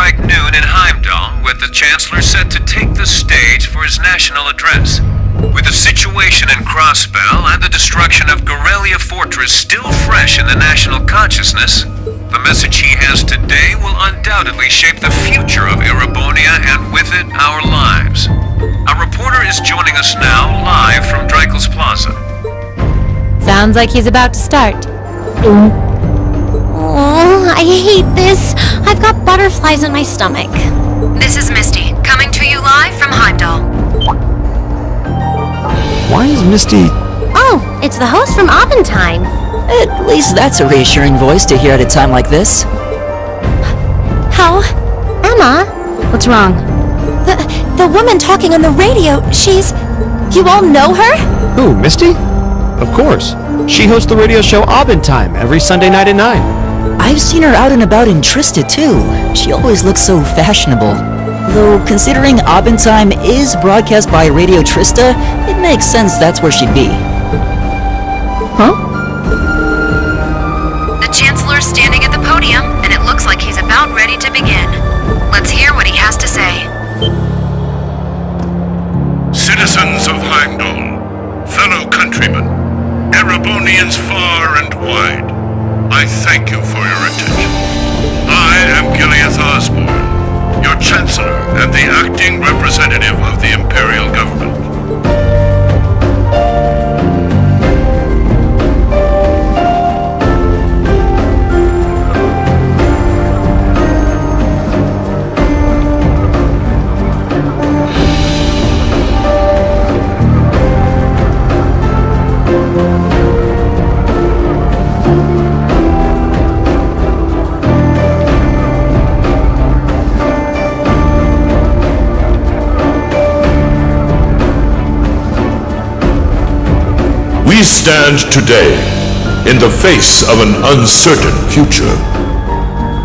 strike noon in Heimdall, with the Chancellor set to take the stage for his national address. With the situation in Crossbell and the destruction of Gorelia Fortress still fresh in the national consciousness, the message he has today will undoubtedly shape the future of Erebonia and with it, our lives. Our reporter is joining us now live from Dreikel's Plaza. Sounds like he's about to start. Oh, I hate this. I've got butterflies in my stomach. This is Misty, coming to you live from Heimdall. Why is Misty... Oh, it's the host from Abendheim. At least that's a reassuring voice to hear at a time like this. How? Emma? What's wrong? The woman talking on the radio, she's... You all know her? Who, Misty? Of course. She hosts the radio show Abendheim every Sunday night at 9. I've seen her out and about in Trista too. She always looks so fashionable. Though, considering Abendheim is broadcast by Radio Trista, it makes sense that's where she'd be. Huh? The Chancellor's standing at the podium, and it looks like he's about ready to begin. Let's hear what he has to say. Citizens of Heimdall, fellow countrymen, Erebonians far and wide, I thank you for your attention. I am Gileath Osborne, your Chancellor and the acting representative of the Imperial Government. We stand today in the face of an uncertain future.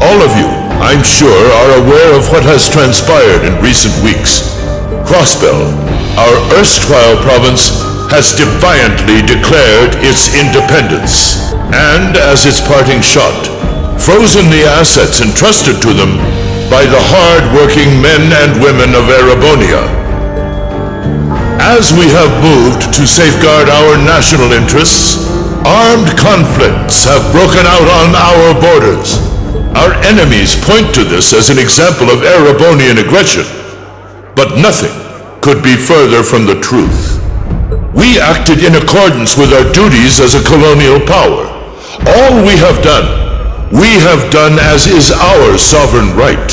All of you, I'm sure, are aware of what has transpired in recent weeks. Crossbell, our erstwhile province, has defiantly declared its independence, and as its parting shot, frozen the assets entrusted to them by the hard-working men and women of Erebonia. As we have moved to safeguard our national interests, armed conflicts have broken out on our borders. Our enemies point to this as an example of Erebonian aggression, but nothing could be further from the truth. We acted in accordance with our duties as a colonial power. All we have done as is our sovereign right.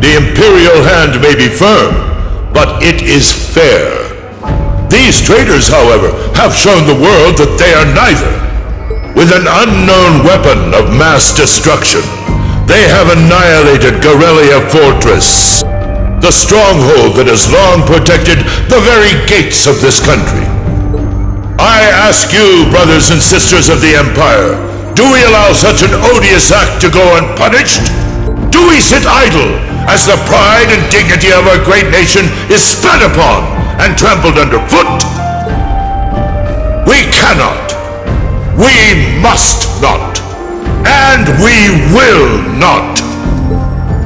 The imperial hand may be firm, but it is fair. These traitors, however, have shown the world that they are neither. With an unknown weapon of mass destruction, they have annihilated Gorelia Fortress, the stronghold that has long protected the very gates of this country. I ask you, brothers and sisters of the Empire, do we allow such an odious act to go unpunished? Do we sit idle as the pride and dignity of our great nation is spat upon and trampled underfoot? We cannot, we must not, and we will not.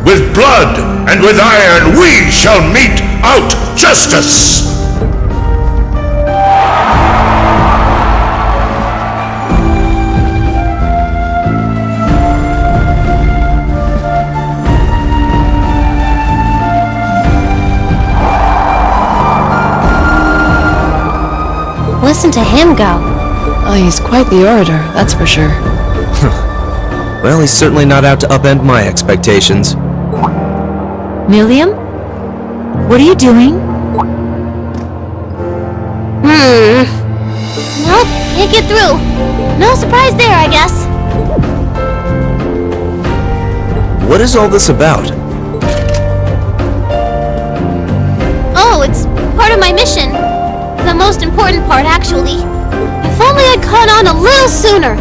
With blood and with iron we shall mete out justice. Listen to him go. Oh, he's quite the orator, that's for sure. Well, he's certainly not out to upend my expectations. Milliam? What are you doing? Nope, can't get through. No surprise there, I guess. What is all this about? Oh, it's part of my mission. The most important part, actually. If only I'd caught on a little sooner.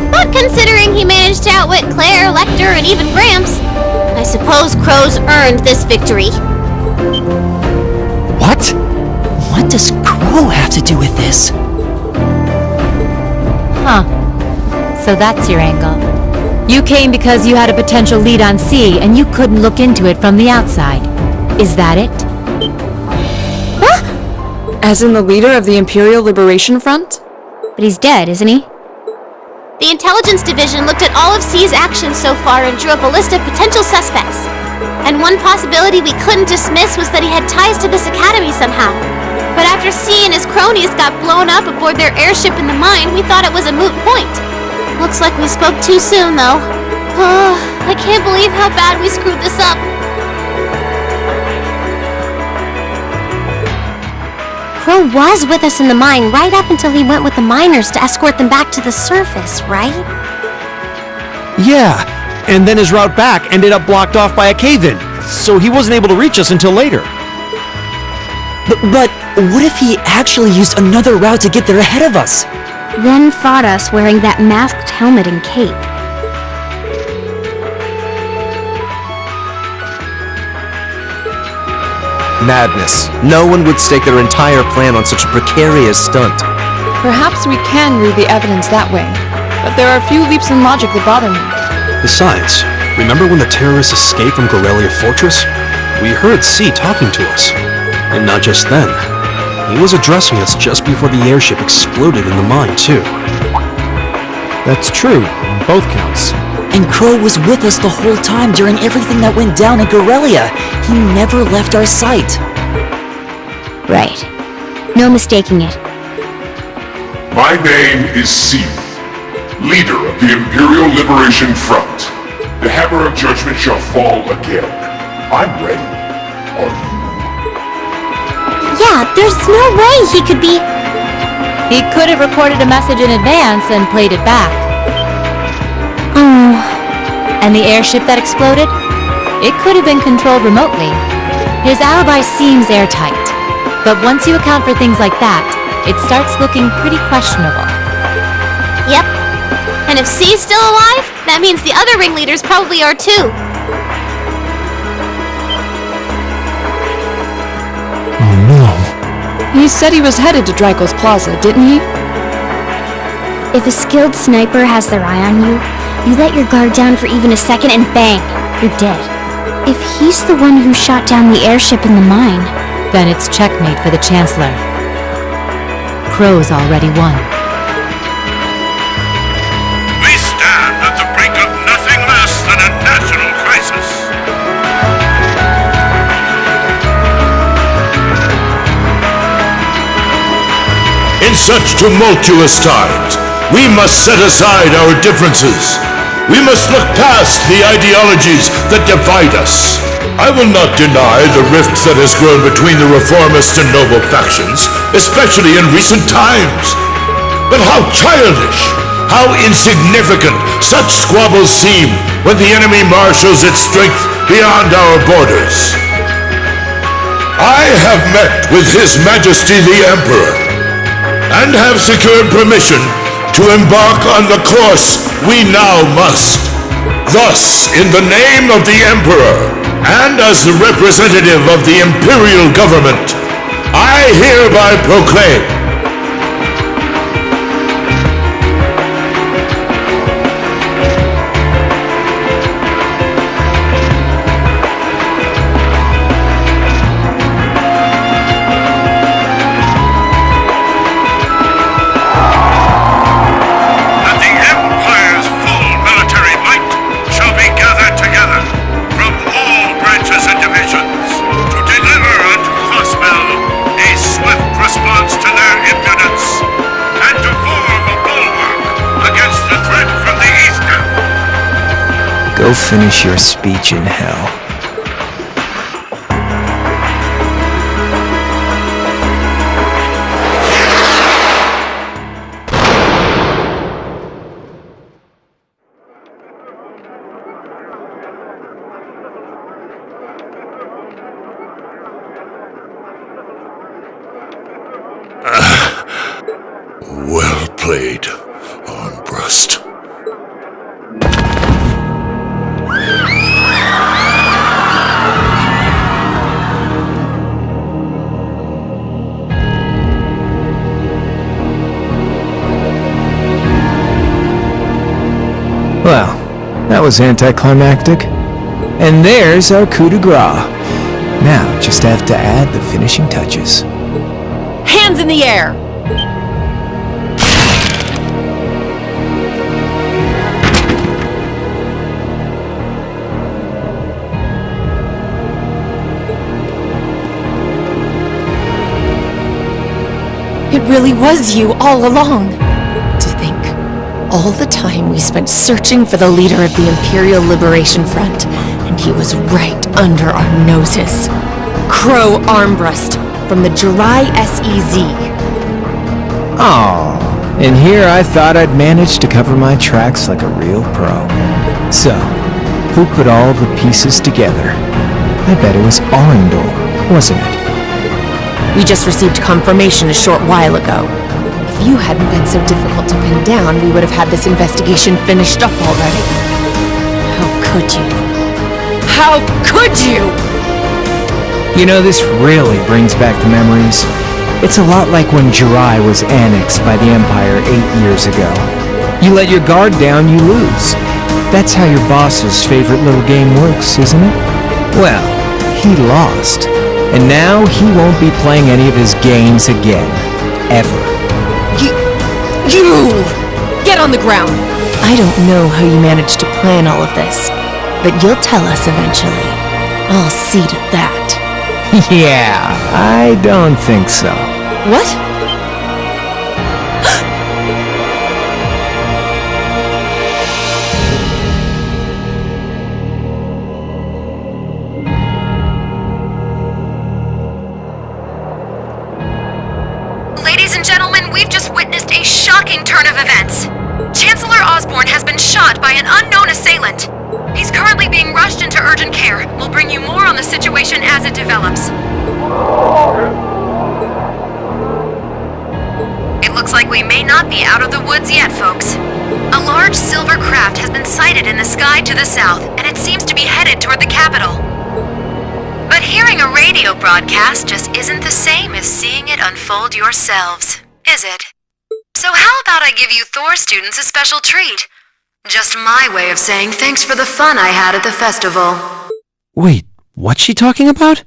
But considering he managed to outwit Claire, Lecter, and even Gramps, I suppose Crow's earned this victory. What? What does Crow have to do with this? Huh. So that's your angle. You came because you had a potential lead on C and you couldn't look into it from the outside. Is that it? As in the leader of the Imperial Liberation Front? But he's dead, isn't he? The Intelligence Division looked at all of C's actions so far and drew up a list of potential suspects. And one possibility we couldn't dismiss was that he had ties to this academy somehow. But after C and his cronies got blown up aboard their airship in the mine, we thought it was a moot point. Looks like we spoke too soon, though. Oh, I can't believe how bad we screwed this up. Crow was with us in the mine right up until he went with the miners to escort them back to the surface, right? Yeah, and then his route back ended up blocked off by a cave-in, so he wasn't able to reach us until later. But what if he actually used another route to get there ahead of us? Then fought us wearing that masked helmet and cape. Madness. No one would stake their entire plan on such a precarious stunt. Perhaps we can read the evidence that way, but there are a few leaps in logic that bother me. Besides, remember when the terrorists escaped from Gorelia Fortress? We heard C talking to us. And not just then. He was addressing us just before the airship exploded in the mine, too. That's true, on both counts. And Crow was with us the whole time during everything that went down in Gorelia. He never left our sight. Right. No mistaking it. My name is C, leader of the Imperial Liberation Front. The hammer of judgment shall fall again. I'm ready. Are you? Yeah, there's no way he could be... He could have recorded a message in advance and played it back. Oh. And the airship that exploded? It could have been controlled remotely. His alibi seems airtight. But once you account for things like that, it starts looking pretty questionable. Yep. And if C's still alive, that means the other ringleaders probably are too. Oh no. He said he was headed to Draco's Plaza, didn't he? If a skilled sniper has their eye on you, you let your guard down for even a second and bang, you're dead. If he's the one who shot down the airship in the mine, Then it's checkmate for the Chancellor. Crow's already won. We stand at the brink of nothing less than a national crisis. In such tumultuous times, we must set aside our differences. We must look past the ideologies that divide us. I will not deny the rift that has grown between the reformist and noble factions, especially in recent times. But how childish, how insignificant such squabbles seem when the enemy marshals its strength beyond our borders. I have met with His Majesty the Emperor, and have secured permission to embark on the course we now must. Thus, in the name of the Emperor, and as the representative of the Imperial Government, I hereby proclaim that the Empire's full military might shall be gathered together from all branches and divisions to deliver unto Crossbell a swift response to their impudence and to form a bulwark against the threat from the eastern. Go finish your speech in hell. well played, Armbrust. Well, That was anticlimactic. And there's our coup de grace. Now, just have to add the finishing touches. Hands in the air! It really was you all along. To think, all the time we spent searching for the leader of the Imperial Liberation Front, and he was right under our noses. Crow Armbrust from the Jirai SEZ. Oh, and here I thought I'd managed to cover my tracks like a real pro. So, who put all the pieces together? I bet it was Arundel, wasn't it? We just received confirmation a short while ago. If you hadn't been so difficult to pin down, we would have had this investigation finished up already. How could you? How could you? You know, this really brings back the memories. It's a lot like when Jirai was annexed by the Empire 8 years ago. You let your guard down, you lose. That's how your boss's favorite little game works, isn't it? Well, he lost. And now he won't be playing any of his games again. Ever. You! Get on the ground! I don't know how you managed to plan all of this, but you'll tell us eventually. I'll see to that. Yeah, I don't think so. What? Ladies and gentlemen, we've just witnessed a shocking turn of events. Chancellor Osborne has been shot by an unknown assailant. He's currently being rushed into urgent care. We'll bring you more on the situation as it develops. It looks like we may not be out of the woods yet, folks. A large silver craft has been sighted in the sky to the south, and it seems to be headed toward the capital. But hearing a radio broadcast just isn't the same as seeing it unfold yourselves, is it? So how about I give you Thor students a special treat? Just my way of saying thanks for the fun I had at the festival. Wait, what's she talking about?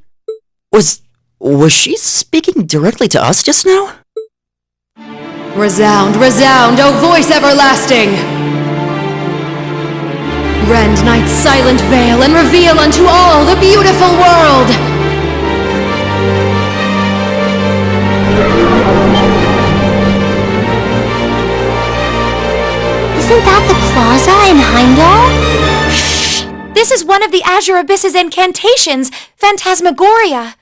Was she speaking directly to us just now? Resound, resound, O voice everlasting! Rend night's silent veil and reveal unto all the beautiful world! Isn't that the plaza in Heimdall? Shh! This is one of the Azure Abyss's incantations, Phantasmagoria.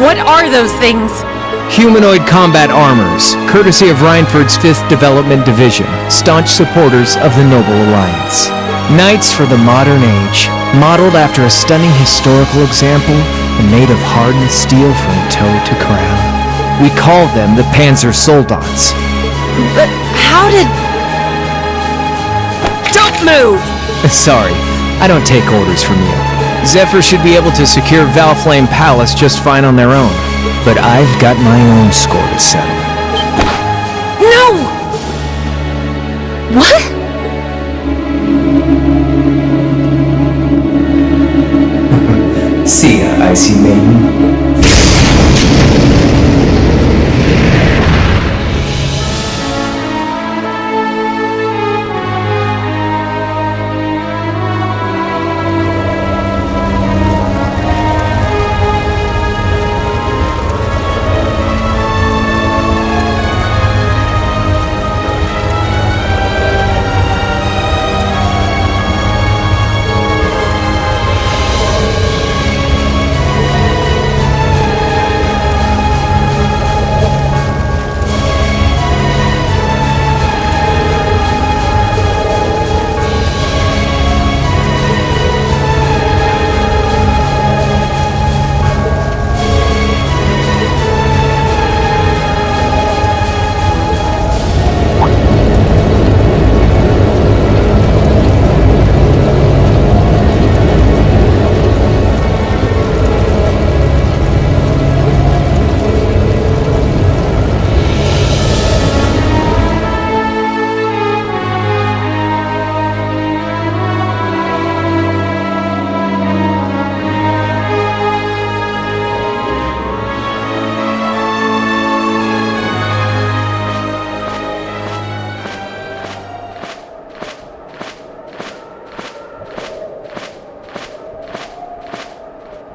What are those things? Humanoid combat armors, courtesy of Reinford's 5th Development Division, staunch supporters of the Noble Alliance. Knights for the modern age, modeled after a stunning historical example and made of hardened steel from toe to crown. We call them the Panzer Soldats. But how did... Don't move! Sorry, I don't take orders from you. Zephyr should be able to secure Valflame Palace just fine on their own. But I've got my own score to settle. No! What? See ya, Icy Maiden.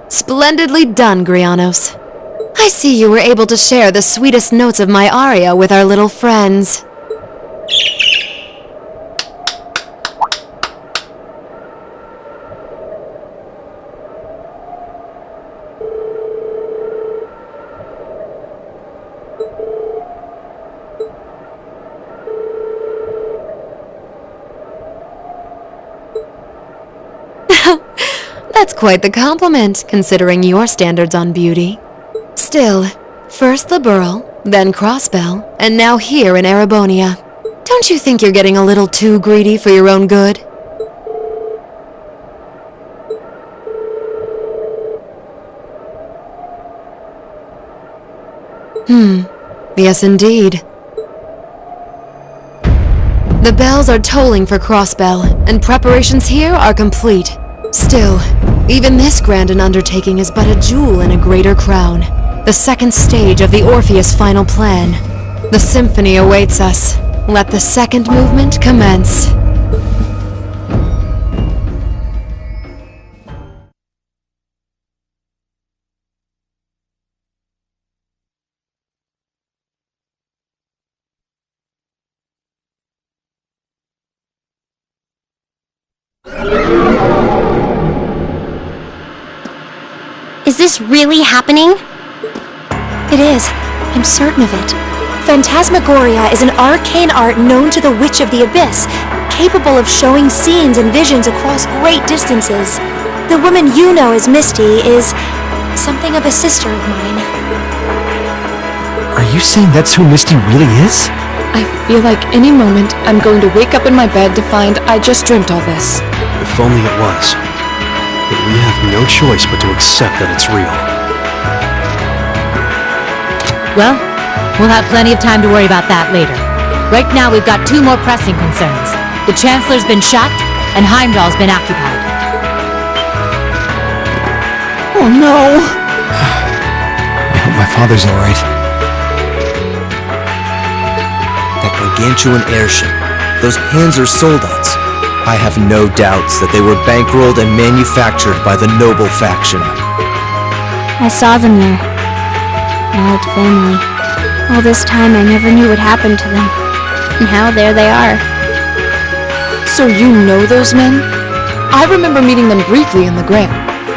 Splendidly done, Grianos. I see you were able to share the sweetest notes of my aria with our little friends. That's quite the compliment, considering your standards on beauty. Still, first the Burl, then Crossbell, and now here in Erebonia. Don't you think you're getting a little too greedy for your own good? Yes indeed. The bells are tolling for Crossbell, and preparations here are complete. Still, even this grand an undertaking is but a jewel in a greater crown. The second stage of the Orpheus final plan. The symphony awaits us. Let the second movement commence. Is this really happening? It is. I'm certain of it. Phantasmagoria is an arcane art known to the Witch of the Abyss, capable of showing scenes and visions across great distances. The woman you know as Misty is something of a sister of mine. Are you saying that's who Misty really is? I feel like any moment I'm going to wake up in my bed to find I just dreamt all this. If only it was. But we have no choice but to accept that it's real. Well, we'll have plenty of time to worry about that later. Right now we've got two more pressing concerns. The Chancellor's been shot, and Heimdall's been occupied. Oh no! I hope my father's alright. That gargantuan airship, those Panzer Soldats. I have no doubts that they were bankrolled and manufactured by the Noble faction. I saw them there. My old family. All this time I never knew what happened to them. Now there they are. So you know those men? I remember meeting them briefly in the Grail.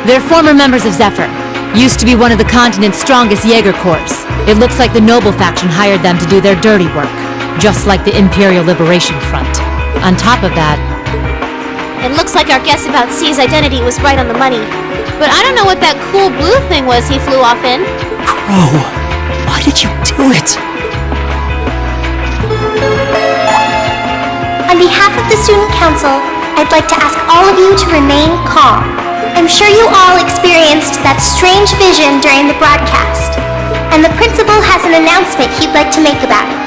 They're former members of Zephyr. Used to be one of the continent's strongest Jaeger Corps. It looks like the Noble faction hired them to do their dirty work, just like the Imperial Liberation Front. On top of that... It looks like our guess about C's identity was right on the money. But I don't know what that cool blue thing was he flew off in. Crow, why did you do it? On behalf of the Student Council, I'd like to ask all of you to remain calm. I'm sure you all experienced that strange vision during the broadcast, and the principal has an announcement he'd like to make about it.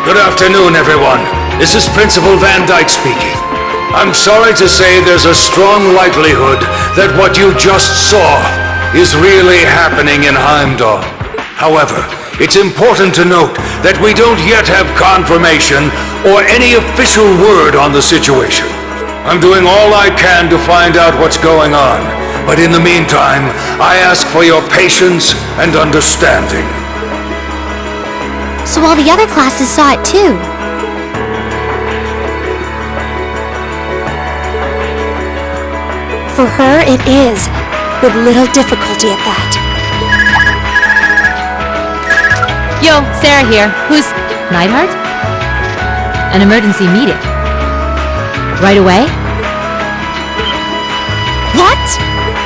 Good afternoon, everyone. This is Principal Van Dyke speaking. I'm sorry to say there's a strong likelihood that what you just saw is really happening in Heimdall. However, it's important to note that we don't yet have confirmation or any official word on the situation. I'm doing all I can to find out what's going on, but in the meantime, I ask for your patience and understanding. So all the other classes saw it too. For her, it is, with little difficulty at that. Yo, Sarah here. Who's... Neidhart? An emergency meeting. Right away? What?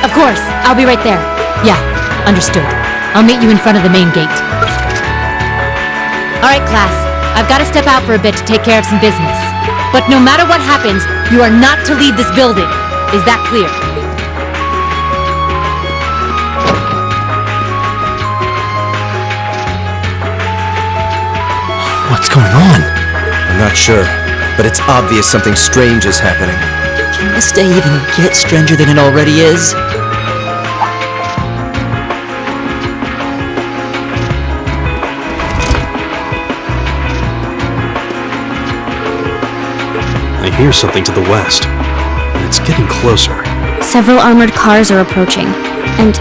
Of course, I'll be right there. Yeah, understood. I'll meet you in front of the main gate. Alright, class. I've got to step out for a bit to take care of some business. But no matter what happens, you are not to leave this building. Is that clear? What's going on? I'm not sure, but it's obvious something strange is happening. Can this day even get stranger than it already is? I hear something to the west, and it's getting closer. Several armored cars are approaching, and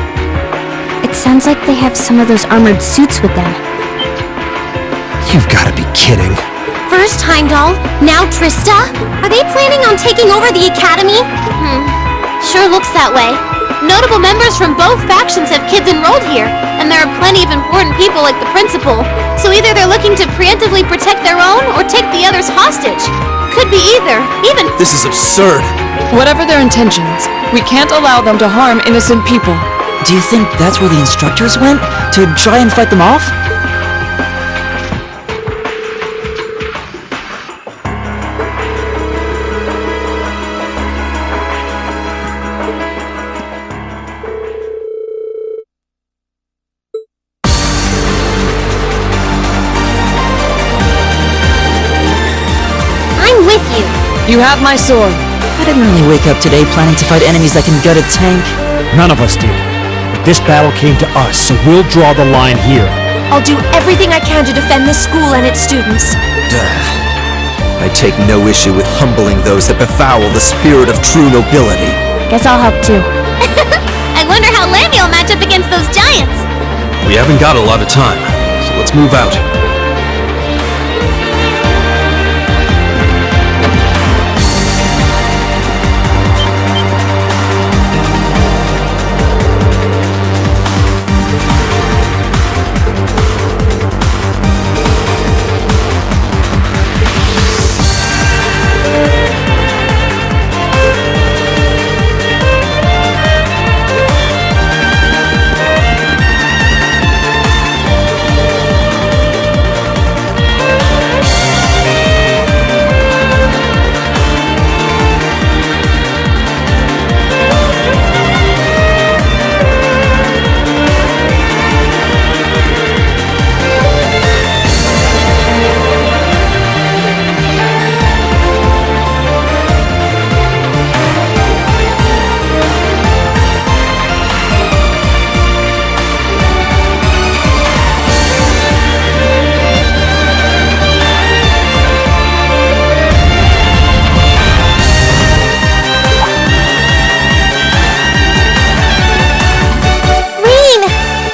it sounds like they have some of those armored suits with them. You've got to be kidding. First Heimdall, now Trista? Are they planning on taking over the academy? Sure looks that way. Notable members from both factions have kids enrolled here, and there are plenty of important people like the principal. So either they're looking to preemptively protect their own, or take the others hostage. Could be either. Even... This is absurd. Whatever their intentions, we can't allow them to harm innocent people. Do you think that's where the instructors went? To try and fight them off? You have my sword. I didn't really wake up today planning to fight enemies that can gut a tank. None of us did. But this battle came to us, so we'll draw the line here. I'll do everything I can to defend this school and its students. I take no issue with humbling those that befoul the spirit of true nobility. Guess I'll help too. I wonder how Lammy will match up against those giants. We haven't got a lot of time, so let's move out.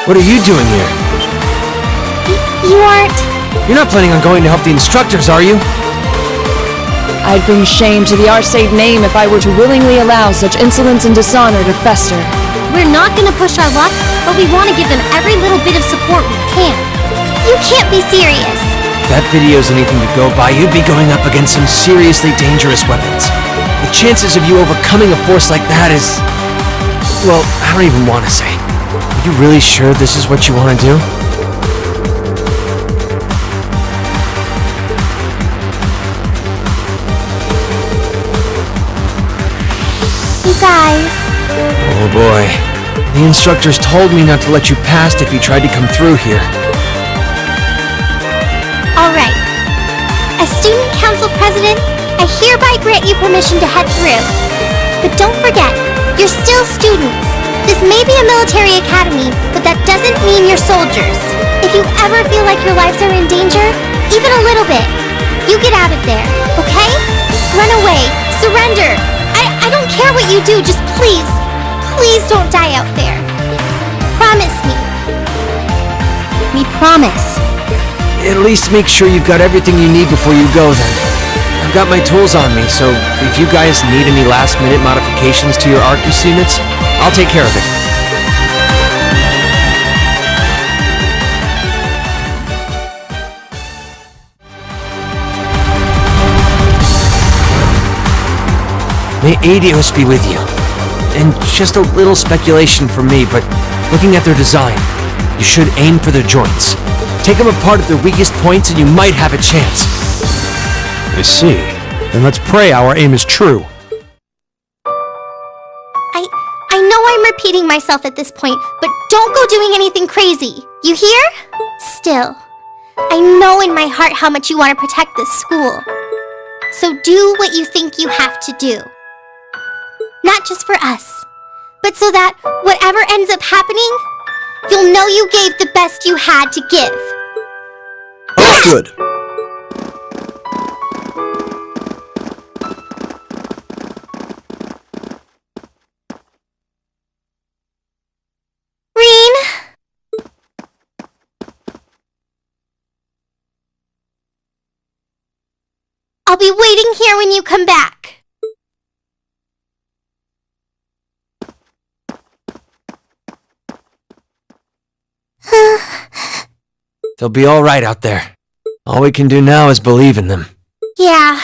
What are you doing here? You aren't... You're not planning on going to help the instructors, are you? I'd bring shame to the Arcade name if I were to willingly allow such insolence and dishonor to fester. We're not gonna push our luck, but we want to give them every little bit of support we can. You can't be serious. If that video's anything to go by, you'd be going up against some seriously dangerous weapons. The chances of you overcoming a force like that is... well, I don't even want to say. Are you really sure this is what you want to do? You guys. Oh boy. The instructors told me not to let you past if you tried to come through here. Alright. As Student Council President, I hereby grant you permission to head through. But don't forget, you're still students. This may be a military academy, but that doesn't mean you're soldiers. If you ever feel like your lives are in danger, even a little bit, you get out of there, okay? Run away. Surrender. I don't care what you do, just please don't die out there. Promise me. We promise. At least make sure you've got everything you need before you go then. I've got my tools on me, so if you guys need any last-minute modifications to your Arcus units, I'll take care of it. May Adios be with you. And just a little speculation from me, but looking at their design, you should aim for their joints. Take them apart at their weakest points and you might have a chance. I see. Then let's pray our aim is true. I know I'm repeating myself at this point, but don't go doing anything crazy. You hear? Still, I know in my heart how much you want to protect this school. So do what you think you have to do. Not just for us, but so that whatever ends up happening, you'll know you gave the best you had to give. Good. Reen? I'll be waiting here when you come back. They'll be all right out there. All we can do now is believe in them. Yeah.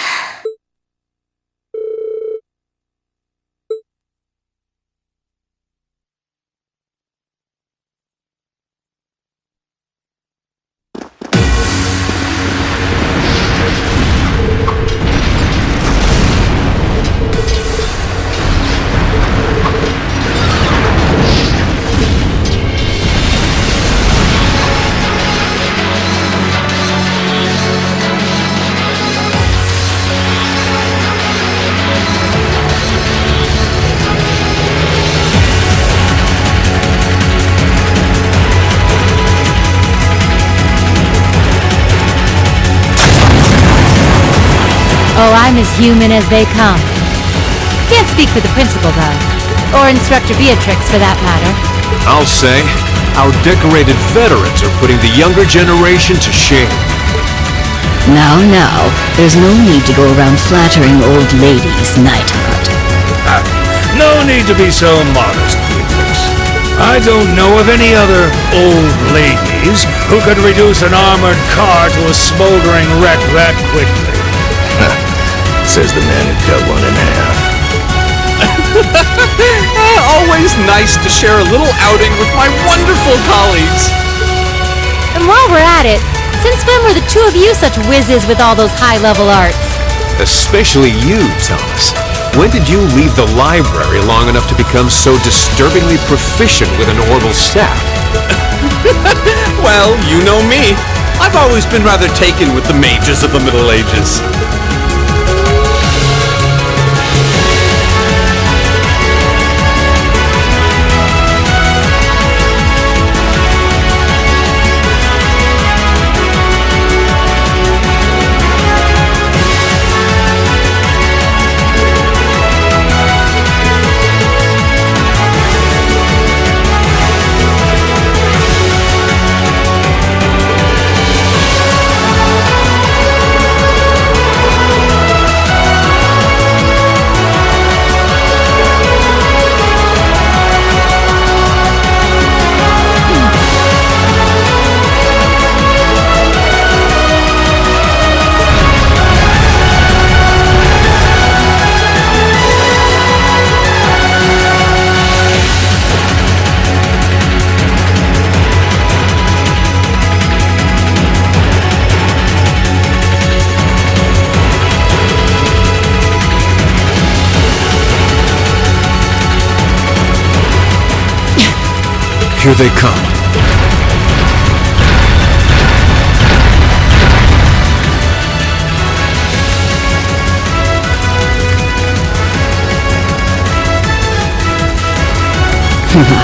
Oh, I'm as human as they come. Can't speak for the principal, though. Or Instructor Beatrix, for that matter. I'll say, our decorated veterans are putting the younger generation to shame. Now, there's no need to go around flattering old ladies, Nightheart. No need to be so modest, Beatrix. I don't know of any other old ladies who could reduce an armored car to a smoldering wreck that quickly. Says the man who cut one in half. Always nice to share a little outing with my wonderful colleagues. And while we're at it, since when were the two of you such whizzes with all those high-level arts? Especially you, Thomas. When did you leave the library long enough to become so disturbingly proficient with an orbital staff? Well, you know me. I've always been rather taken with the mages of the Middle Ages. Here they come. My,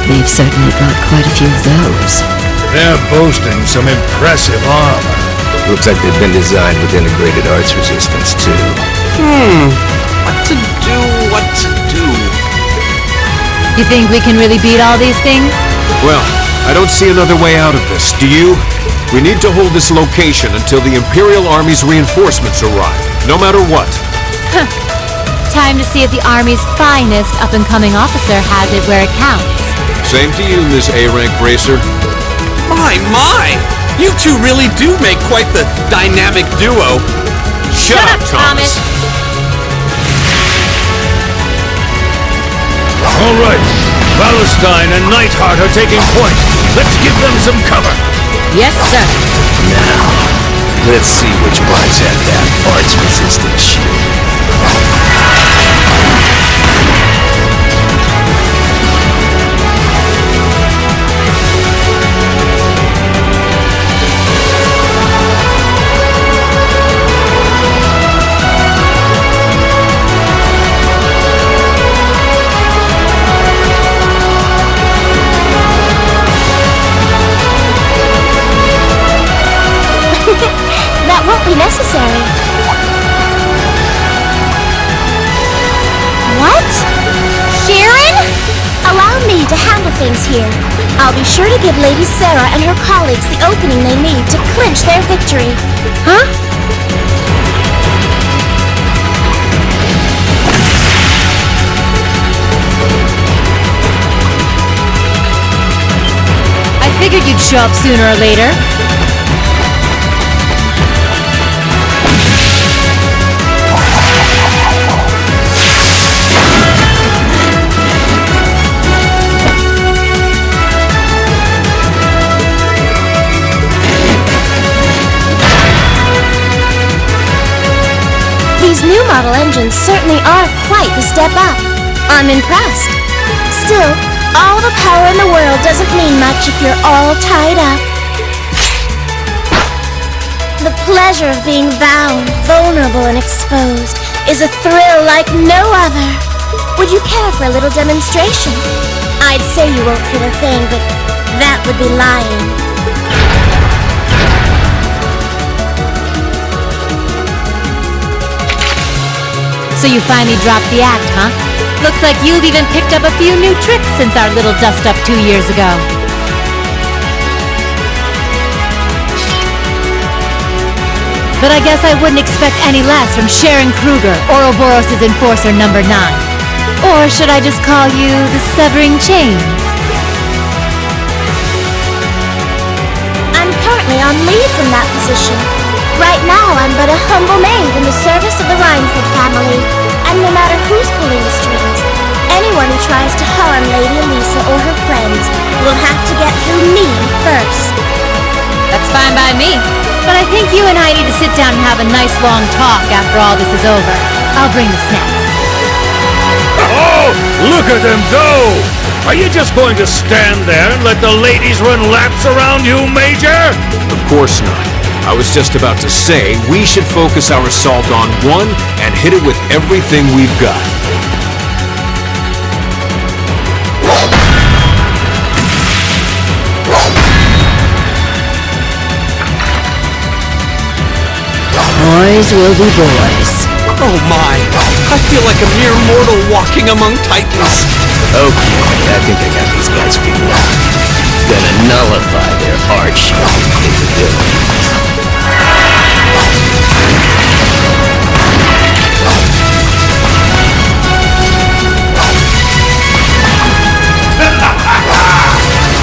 they've certainly got quite a few of those. They're boasting some impressive armor. Looks like they've been designed with integrated arts resistance, too. What to do? You think we can really beat all these things? Well, I don't see another way out of this. Do you? We need to hold this location until the Imperial Army's reinforcements arrive, no matter what. Time to see if the Army's finest up-and-coming officer has it where it counts. Same to you, Miss A-Rank Racer. My! You two really do make quite the dynamic duo. Shut up, Thomas! All right, Palestine and Nightheart are taking point. Let's give them some cover. Yes, sir. Now, let's see which ones have that arts-resistant shield. That won't be necessary. What? Sharon? Allow me to handle things here. I'll be sure to give Lady Sarah and her colleagues the opening they need to clinch their victory. Huh? I figured you'd show up sooner or later. These new model engines certainly are quite the step up. I'm impressed. Still, all the power in the world doesn't mean much if you're all tied up. The pleasure of being bound, vulnerable, and exposed is a thrill like no other. Would you care for a little demonstration? I'd say you won't feel a thing, but that would be lying. So you finally dropped the act, huh? Looks like you've even picked up a few new tricks since our little dust-up 2 years ago. But I guess I wouldn't expect any less from Sharon Kruger, Ouroboros' Enforcer number 9. Or should I just call you the Severing Chains? I'm currently on leave from that position. Right now, I'm but a humble maid in the service of the Rhineford family. And no matter who's pulling the strings, anyone who tries to harm Lady Elisa or her friends will have to get through me first. That's fine by me. But I think you and I need to sit down and have a nice long talk after all this is over. I'll bring the snacks. Oh, look at them go! Are you just going to stand there and let the ladies run laps around you, Major? Of course not. I was just about to say, we should focus our assault on one and hit it with everything we've got. Boys will be boys. Oh my! I feel like a mere mortal walking among titans. Okay, I think I got these guys figured out. Gonna nullify their arch-shielding capabilities.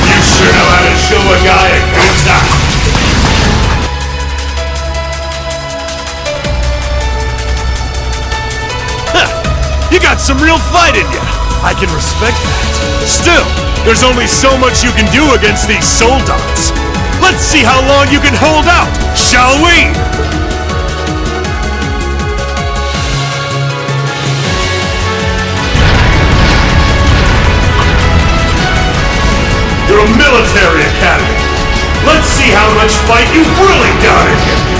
You sure know how to show a guy a good time. You got some real fight in you. I can respect that. Still, there's only so much you can do against these soldats. Let's see how long you can hold out, shall we? Let's fight, you've really got it!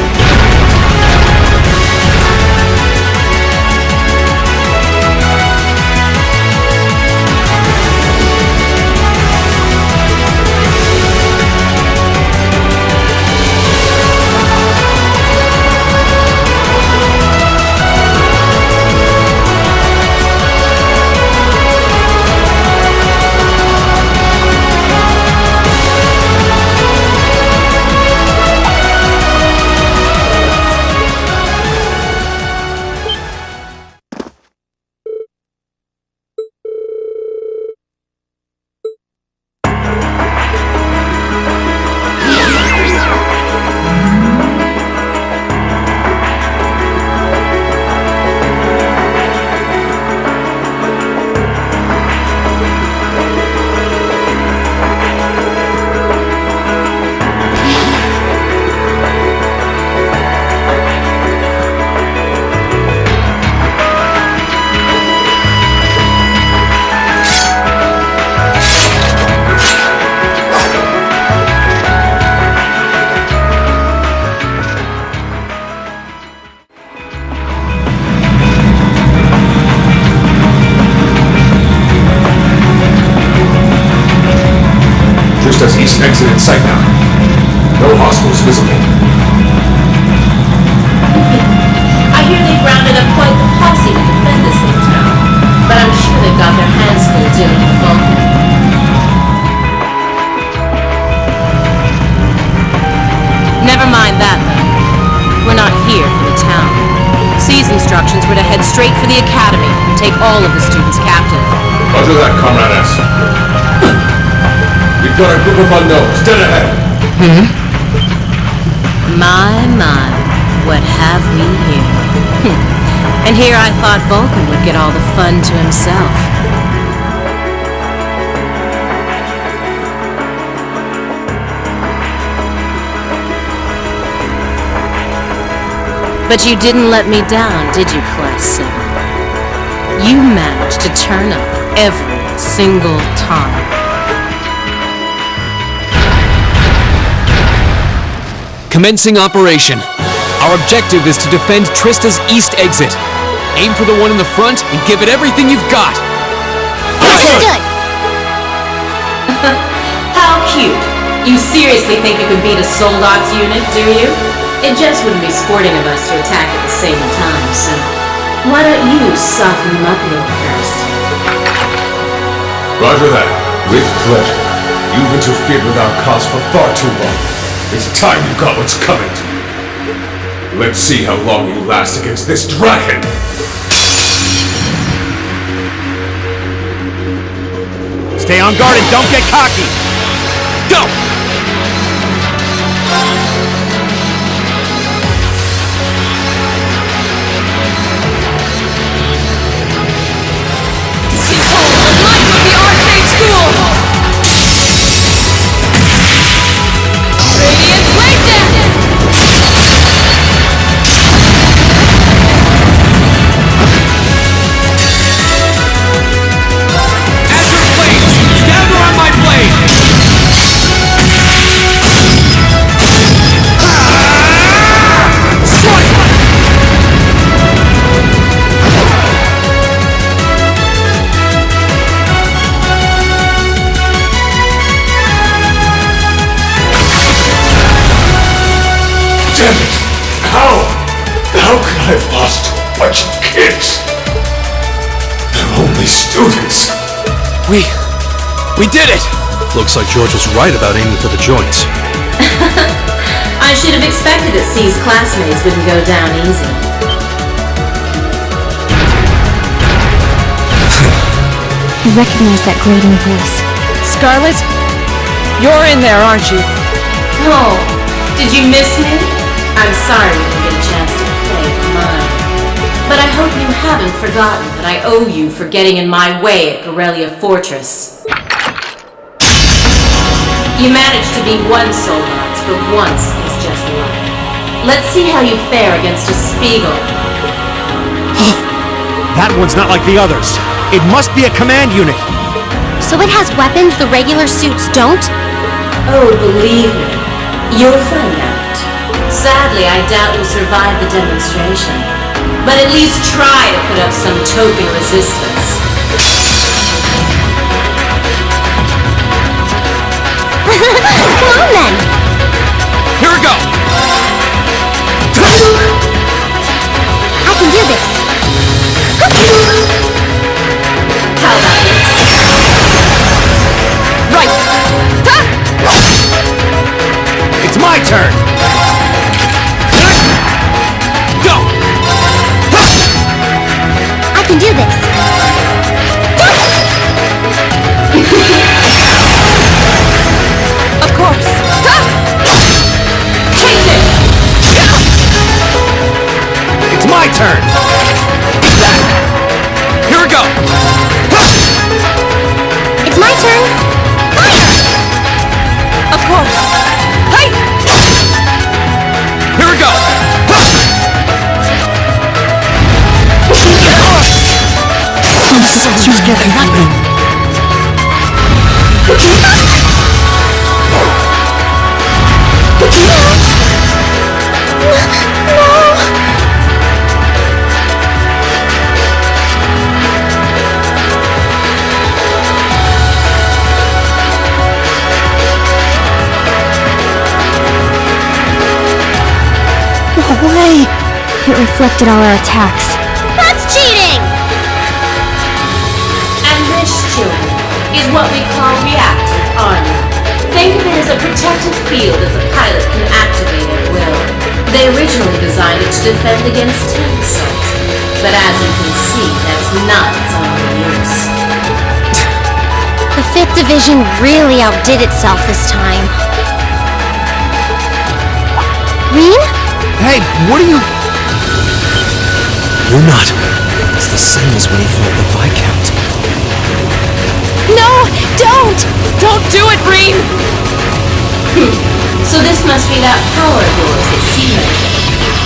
Trista's east exit in sight now. No hostiles visible. I hear they've rounded up quite the posse to defend this little town, but I'm sure they've got their hands full dealing with Vulcan. Never mind that, though. We're not here for the town. C's instructions were to head straight for the academy and take all of the students captive. Roger that, Comrade S. We've got a group of unknowns dead ahead. My, what have we here? And here I thought Vulcan would get all the fun to himself. But you didn't let me down, did you, Class 7? You managed to turn up every single time. Commencing operation. Our objective is to defend Trista's east exit. Aim for the one in the front and give it everything you've got. Understood! How cute. You seriously think you could beat a Soldot's unit, do you? It just wouldn't be sporting of us to attack at the same time, so why don't you soften them up a little first? Roger that. With pleasure. You've interfered with our cause for far too long. It's time you got what's coming to you. Let's see how long you last against this dragon! Stay on guard and don't get cocky! Go! How could I have lost to a bunch of kids? They're only students. We did it! Looks like George was right about aiming for the joints. I should have expected that C's classmates wouldn't go down easy. I recognize that grating voice. Scarlet? You're in there, aren't you? Oh, did you miss me? I'm sorry we didn't get a chance to play mine. But I hope you haven't forgotten that I owe you for getting in my way at Guerrilla Fortress. You managed to be one Soldat, but once is just luck. Let's see how you fare against a Spiegel. That one's not like the others. It must be a command unit. So it has weapons the regular suits don't? Oh, believe me, You'll find out. Sadly, I doubt you'll survive the demonstration. But at least try to put up some token resistance. Come on then! Here we go! I can do this! How about this? Right! It's my turn! Go! I can do this! Of course! Take this! It's my turn! Here we go! It's my turn! Fire! Of course! Hey! Here we go! Something's happening. No way! It reflected all our attacks. That's cheating! And this, children, is what we call reactive armor. Think of it as a protective field that the pilot can activate at will. They originally designed it to defend against tank assault, but as you can see, that's not its only use. The 5th Division really outdid itself this time. Rean? Hey, what are you... You're not. It's the same as when he fought the Viscount. No! Don't! Don't do it, Rean! So this must be that power of yours that Seaman did.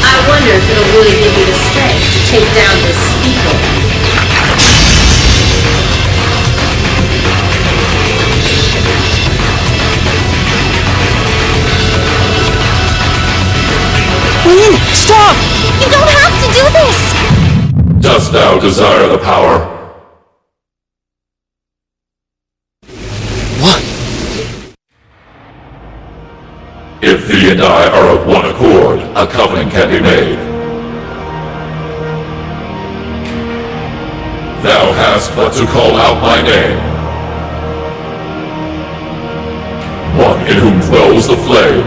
I wonder if it'll really give you the strength to take down this speaker. Rean, stop! You don't have to do this! Dost thou desire the power? What? If thee and I are of one accord, a covenant can be made. Thou hast but to call out my name. One in whom dwells the flame.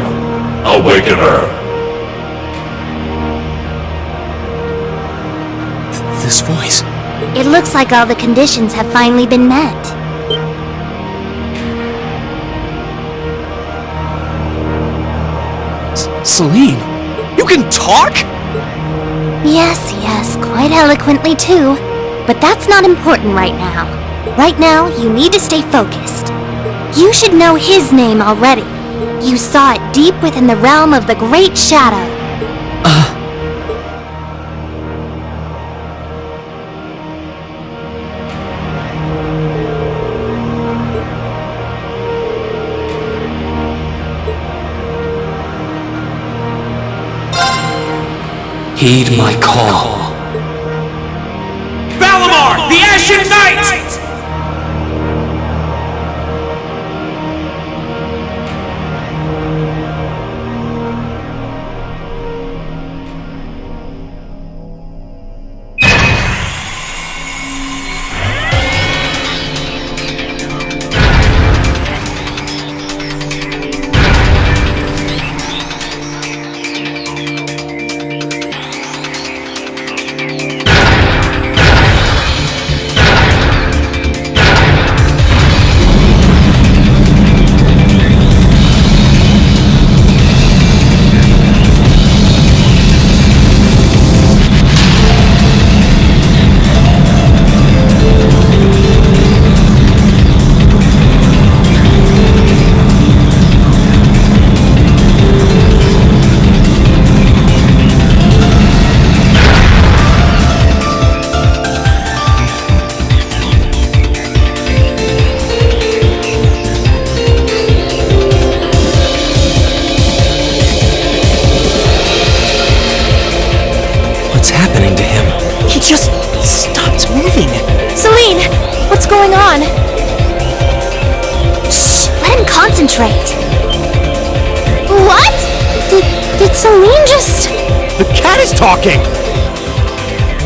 Awaken her. This voice. It looks like all the conditions have finally been met. Celine, you can talk? Yes, quite eloquently too. But that's not important right now. Right now, you need to stay focused. You should know his name already. You saw it deep within the realm of the Great Shadow. Heed my call. Valimar, the Ashen Knight! happening to him? He just stopped moving. Celine, what's going on? Shh, let him concentrate. What? Did Celine just... The cat is talking!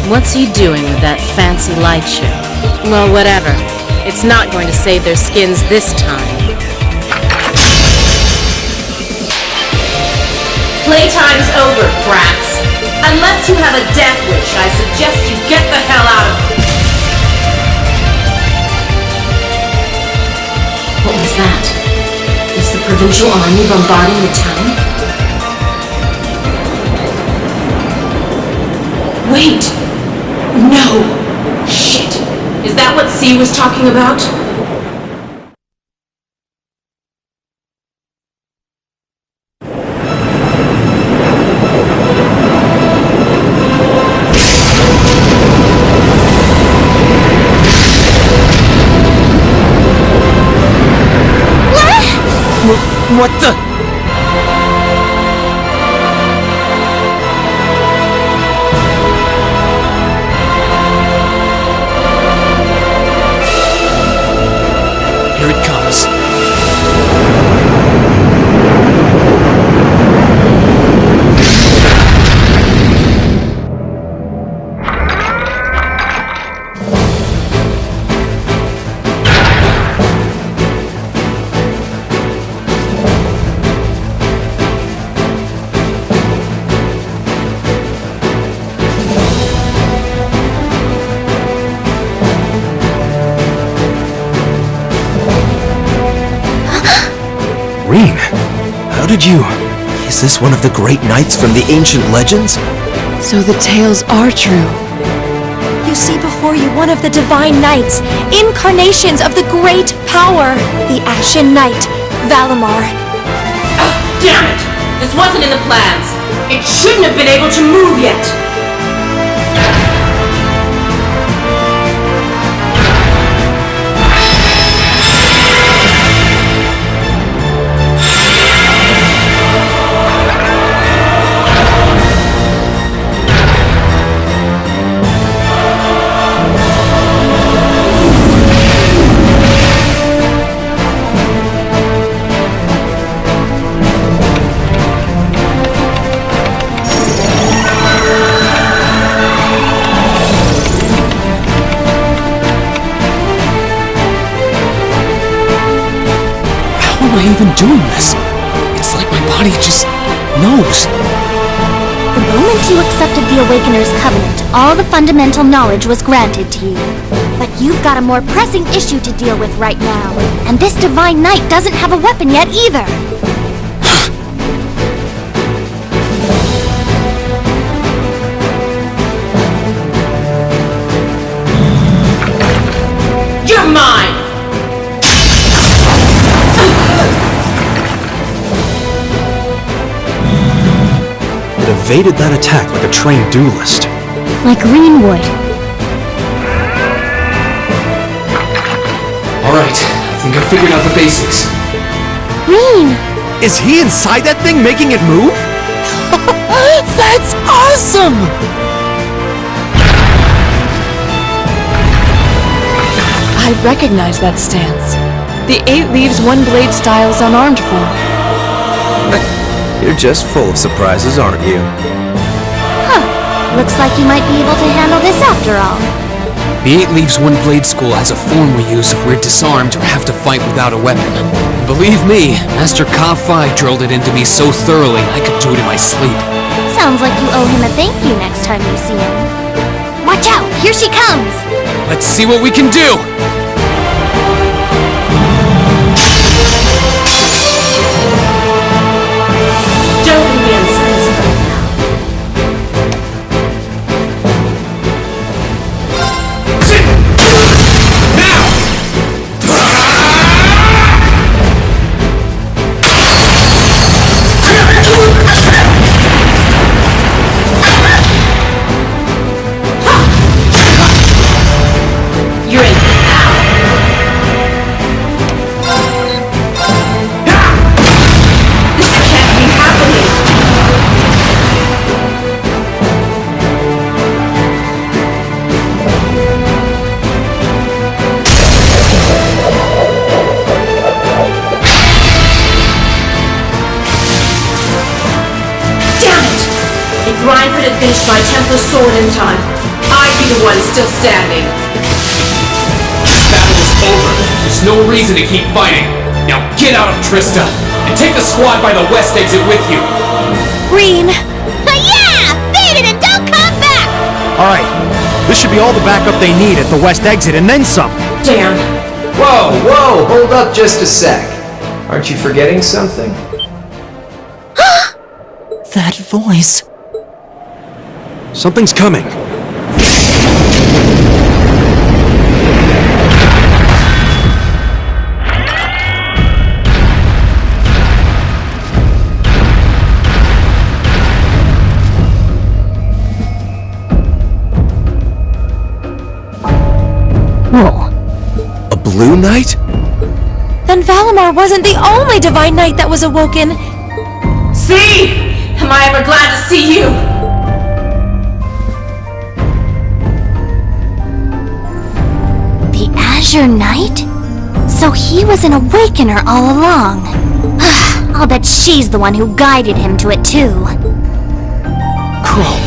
What's he doing with that fancy light show? Well, whatever. It's not going to save their skins this time. Playtime's over, brats. Unless you have a death wish, I suggest you get the hell out of here. What was that? Is the provincial army bombarding the town? Wait! No! Shit! Is that what C was talking about? What the? Here it comes. How did you... Is this one of the great knights from the ancient legends? So the tales are true. You see before you one of the divine knights, incarnations of the great power, the Ashen Knight, Valimar. Damn it! This wasn't in the plans. It shouldn't have been able to move yet. How am I even doing this? It's like my body just knows. The moment you accepted the Awakener's Covenant, all the fundamental knowledge was granted to you. But you've got a more pressing issue to deal with right now. And this Divine Knight doesn't have a weapon yet either. You're mine! It evaded that attack like a trained duelist. Like Greenwood. Alright, I think I figured out the basics. Green! Is he inside that thing making it move? That's awesome! I recognize that stance. The 8 leaves 1 blade style is unarmed form. You're just full of surprises, aren't you? Huh. Looks like you might be able to handle this after all. The 8 Leaves 1 Blade School has a form we use if we're disarmed or have to fight without a weapon. Believe me, Master Ka-Fi drilled it into me so thoroughly I could do it in my sleep. Sounds like you owe him a thank you next time you see him. Watch out! Here she comes! Let's see what we can do! Don't be insensitive now. You're in now. Chancellor's sword in time, I'd be the one still standing. This battle is over. There's no reason to keep fighting. Now get out of Trista, and take the squad by the west exit with you. Green! Yeah! Beat it and don't come back! Alright, this should be all the backup they need at the west exit and then some. Damn. Whoa, hold up just a sec. Aren't you forgetting something? That voice. Something's coming. Whoa. A blue knight? Then Valimar wasn't the only Divine Knight that was awoken. See? Am I ever glad to see you? The Azure Knight? So he was an Awakener all along. I'll bet she's the one who guided him to it too. Crow!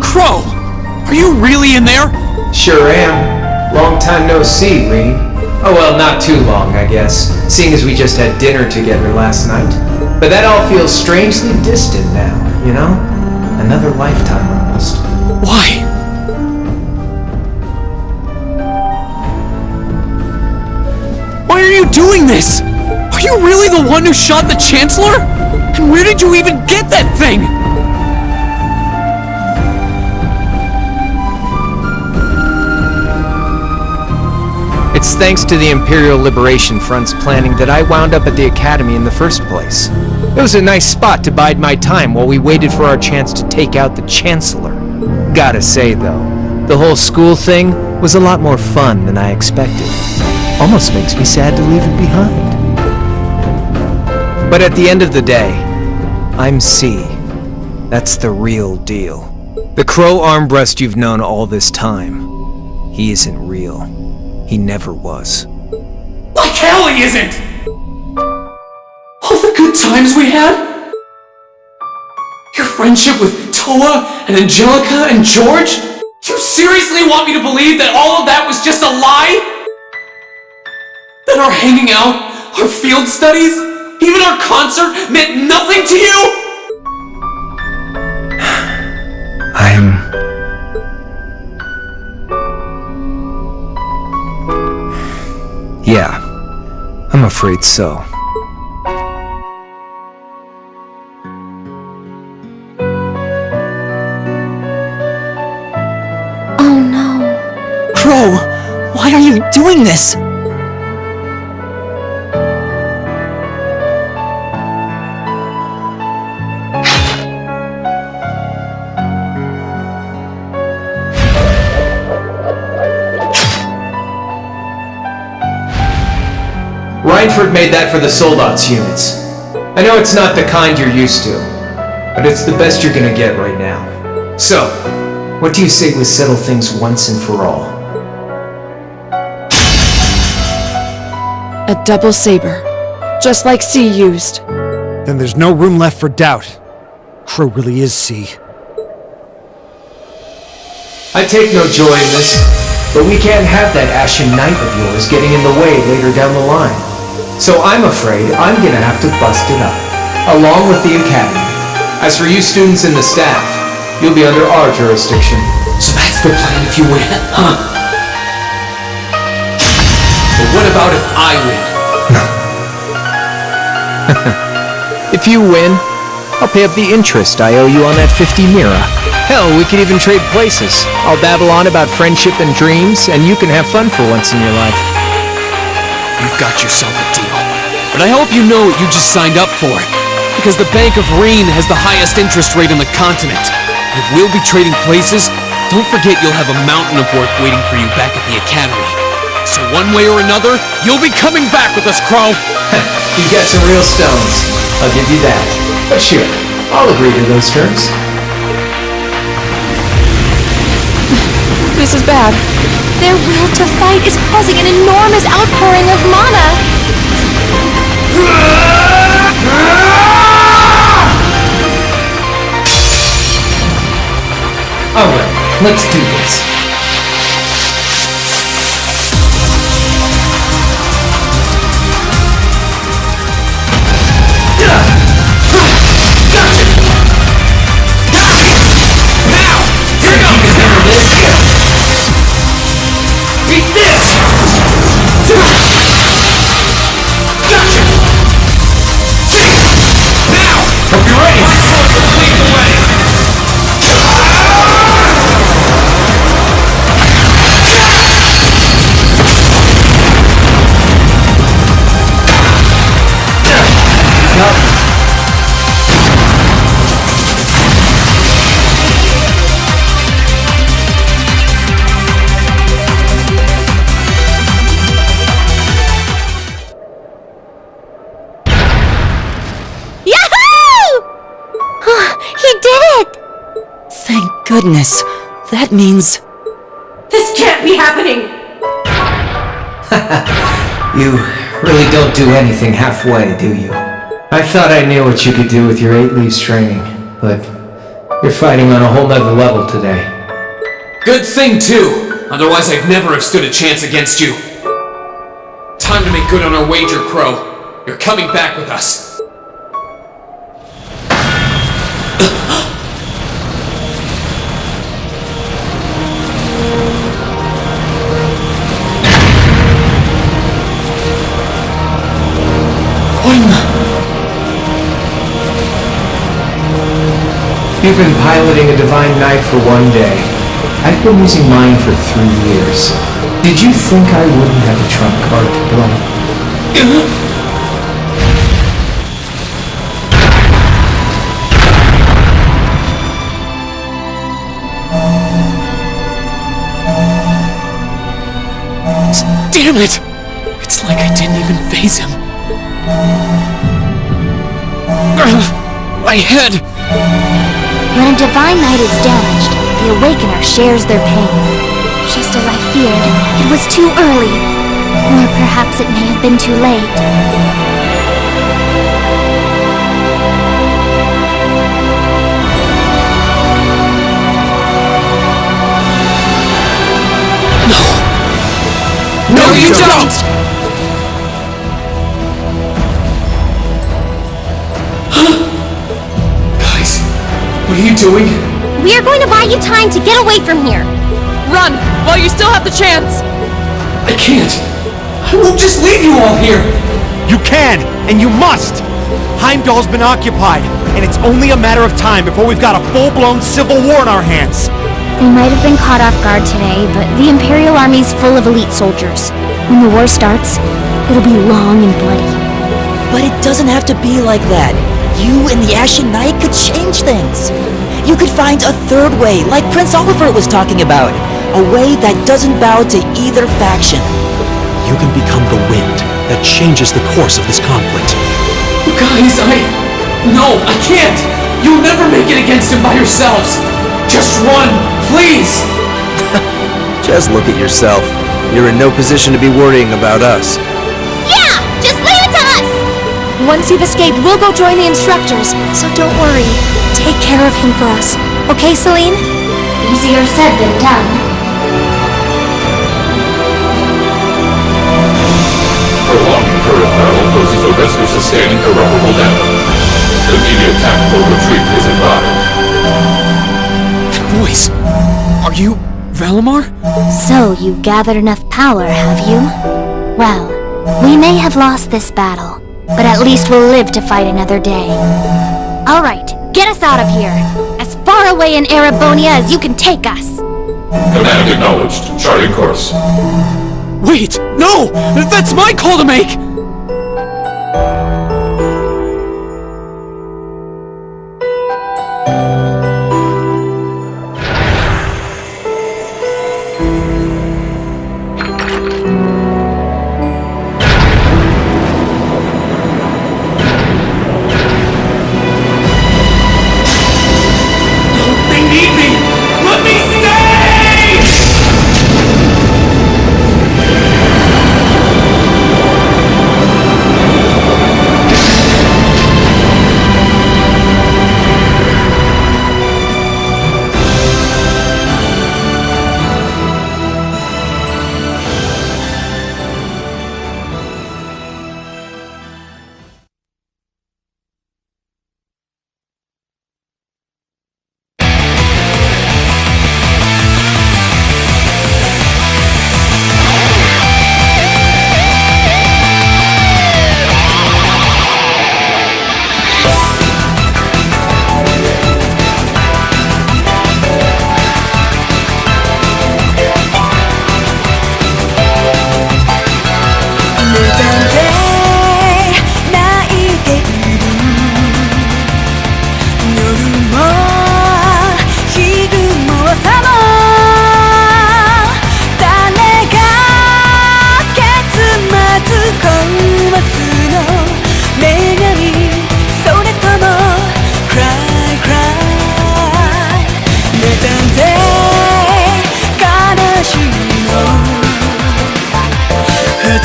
Crow! Are you really in there? Sure am. Long time no see, Reed. Oh well, not too long, I guess, seeing as we just had dinner together last night. But that all feels strangely distant now, you know? Another lifetime almost. Why? Why are you doing this? Are you really the one who shot the Chancellor? And where did you even get that thing? It's thanks to the Imperial Liberation Front's planning that I wound up at the Academy in the first place. It was a nice spot to bide my time while we waited for our chance to take out the Chancellor. Gotta say though, the whole school thing was a lot more fun than I expected. Almost makes me sad to leave it behind. But at the end of the day, I'm C. That's the real deal. The Crow Armbrust you've known all this time, he isn't real. He never was. Like hell he isn't! All the good times we had? Your friendship with Toa and Angelica and George? You seriously want me to believe that all of that was just a lie? That our hanging out, our field studies, even our concert meant nothing to you? Yeah, I'm afraid so. Oh no. Crow, why are you doing this? Reinford made that for the Soldats units. I know it's not the kind you're used to, but it's the best you're gonna get right now. So, what do you say we settle things once and for all? A double saber, just like C used. Then there's no room left for doubt. Crow really is C. I take no joy in this, but we can't have that Ashen Knight of yours getting in the way later down the line. So I'm afraid I'm gonna have to bust it up, along with the Academy. As for you students and the staff, you'll be under our jurisdiction. So that's the plan if you win, huh? But what about if I win? If you win, I'll pay up the interest I owe you on that 50 Mira. Hell, we could even trade places. I'll babble on about friendship and dreams, and you can have fun for once in your life. You've got yourself a deal. But I hope you know what you just signed up for. Because the Bank of Reen has the highest interest rate on the continent. And if we'll be trading places, don't forget you'll have a mountain of work waiting for you back at the Academy. So one way or another, you'll be coming back with us, Crow! You got some real stones. I'll give you that. But sure, I'll agree to those terms. This is bad. Their will to fight is causing an enormous outpouring of mana. Alright, let's do this. Goodness, that means... This can't be happening! You really don't do anything halfway, do you? I thought I knew what you could do with your 8 leaves training, but you're fighting on a whole nother level today. Good thing, too! Otherwise I'd never have stood a chance against you. Time to make good on our wager, Crow. You're coming back with us. You've been piloting a Divine Knight for 1 day. I've been using mine for 3 years. Did you think I wouldn't have a trump card to play? Damn it! It's like I didn't even face him. My head! When a Divine Knight is damaged, the Awakener shares their pain. Just as I feared, it was too early. Or perhaps it may have been too late. No, you don't! Guys, what are you doing? We are going to buy you time to get away from here. Run, while you still have the chance! I can't! I won't just leave you all here! You can, and you must! Heimdall's been occupied, and it's only a matter of time before we've got a full-blown civil war in our hands. They might have been caught off guard today, but the Imperial Army's full of elite soldiers. When the war starts, it'll be long and bloody. But it doesn't have to be like that. You and the Ashen Knight could change things. You could find a third way, like Prince Oliver was talking about. A way that doesn't bow to either faction. You can become the wind that changes the course of this conflict. Guys, No, I can't! You'll never make it against him by yourselves! Just run, please! Just look at yourself. You're in no position to be worrying about us. Yeah! Just leave it to us! Once you've escaped, we'll go join the instructors, so don't worry. Take care of him for us. Okay, Celine? Easier said than done. Prolonged current battle poses a risk of sustaining irreparable damage. Immediate tactical retreat is advised. Voice, are you Valimar? So you've gathered enough power, have you? Well, we may have lost this battle, but at least we'll live to fight another day. Alright, get us out of here! As far away in Erebonia as you can take us! Command acknowledged. Charting course. Wait! No! That's my call to make!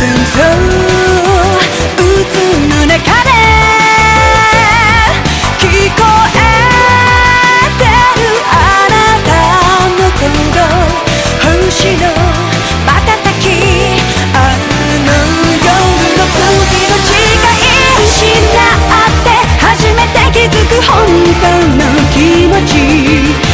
うつの中で聞こえてるあなたの声星の瞬きあの夜の月の誓い失って初めて気づく本当の気持ち